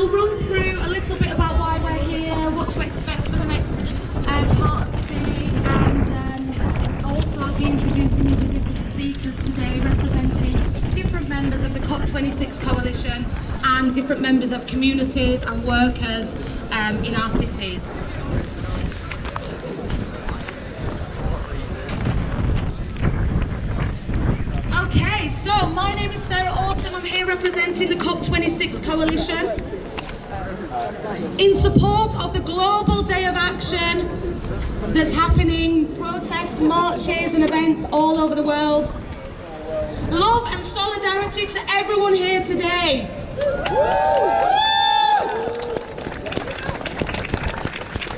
I'll run through a little bit about why we're here, what to expect for the next part of the day, and also I'll be introducing you to different speakers today representing different members of the Cop26 coalition and different members of communities and workers in our cities. Okay, so my name is Sarah Autumn. I'm here representing the Cop26 coalition in support of the global day of action that's happening, protests, marches and events all over the world. Love and solidarity to everyone here today.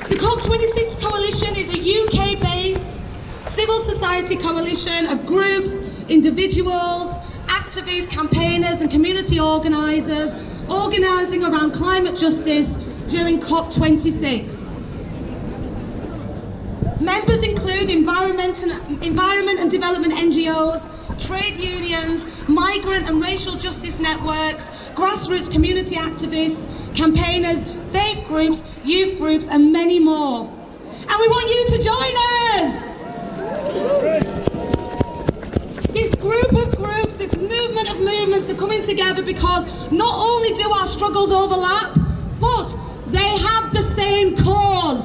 The Cop26 coalition is a UK-based civil society coalition of groups, individuals, activists, campaigners and community organisers organising around climate justice during COP26. Members include environment and development NGOs, trade unions, migrant and racial justice networks, grassroots community activists, campaigners, faith groups, youth groups and many more. And we want you to join us! This group of groups, this movement of movements are coming together because not only do our struggles overlap, but they have the same cause.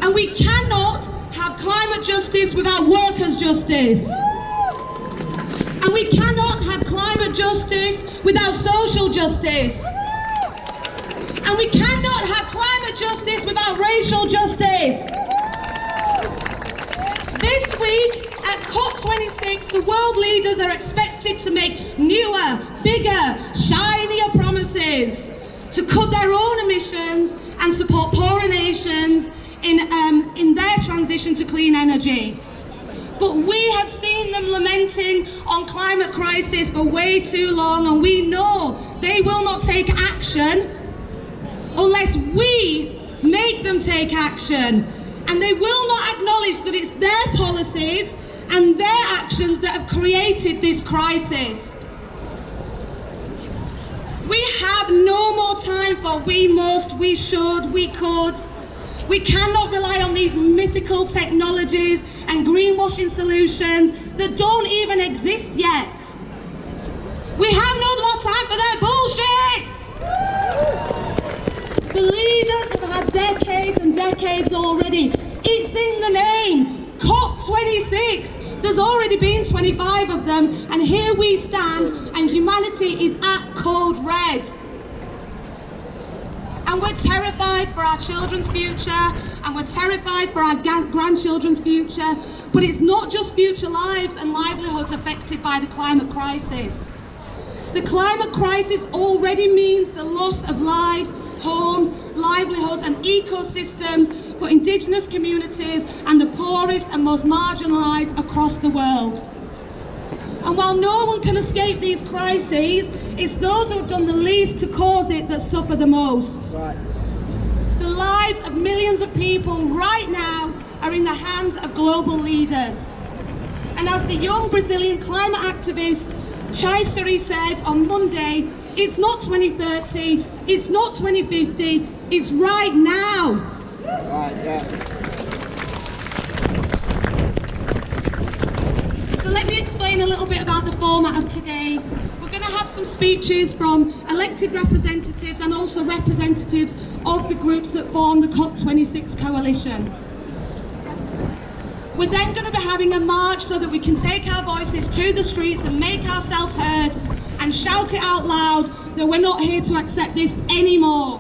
And we cannot have climate justice without workers' justice. And we cannot have climate justice without social justice. And we cannot have climate justice without racial justice. This week at COP26, the world leaders are expected to make newer, bigger, shinier promises to cut their own emissions and support poorer nations in their transition to clean energy. But we have seen them lamenting on climate crisis for way too long, and we know they will not take action unless we make them take action. And they will not acknowledge that it's their policies and their actions that have created this crisis. We have no more time for we must, we should, we could. We cannot rely on these mythical technologies and greenwashing solutions that don't even exist yet. We have no more time for their bullshit! The leaders have had decades and decades already. It's in the name, COP26. There's already been 25 of them, and here we stand, and humanity is at code red. And we're terrified for our children's future, and we're terrified for our grandchildren's future, but it's not just future lives and livelihoods affected by the climate crisis. The climate crisis already means the loss of lives, homes, livelihoods and ecosystems for indigenous communities and the poorest and most marginalised across the world. And while no one can escape these crises, it's those who have done the least to cause it that suffer the most. Right. The lives of millions of people right now are in the hands of global leaders. And as the young Brazilian climate activist Chai said on Monday, it's not 2030, it's not 2050, it's right now. Right, yeah. So let me explain a little bit about the format of today. We're going to have some speeches from elected representatives and also representatives of the groups that form the COP26 coalition. We're then going to be having a march so that we can take our voices to the streets and make ourselves heard and shout it out loud that we're not here to accept this anymore.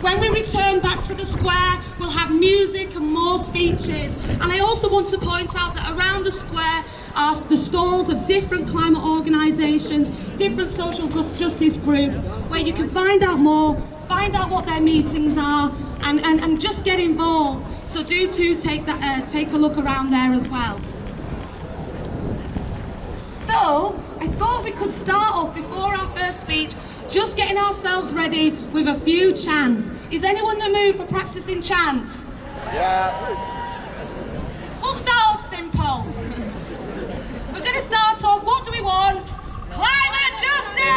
When we return back to the square, we'll have music and more speeches. And I also want to point out that around the square are the stalls of different climate organisations, different social justice groups, where you can find out more, find out what their meetings are, and just get involved. So do too take a look around there as well. So I thought we could start off before our first speech, just getting ourselves ready with a few chants. Is anyone in the mood for practicing chants? Yeah. We'll start off simple. We're going to start off, what do we want? Climate justice!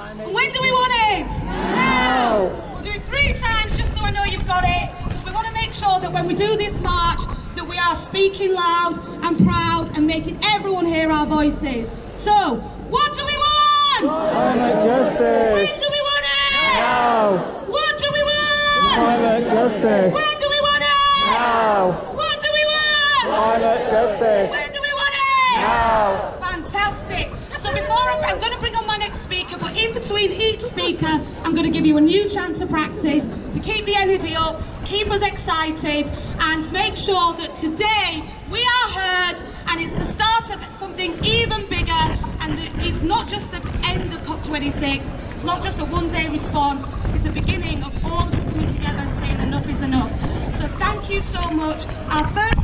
And when do we want it? Now! We'll do it 3 times just so I know you've got it. Because we want to make sure that when we do this march, that we are speaking loud and proud and making everyone hear our voices. So, what do we want? Climate justice. When do we want it? Now. What do we want? Climate justice. When do we want it? Now. What do we want? Climate justice. When do we want it? Now. Fantastic. So before I'm going to bring on my next speaker, but in between each speaker, I'm going to give you a new chance to practice, to keep the energy up, keep us excited, and make sure that today we are heard, and it's the start of something even bigger, and it's not just the end of Cop26, it's not just a one-day response, it's the beginning of all of us coming together and saying enough is enough. So thank you so much. Our first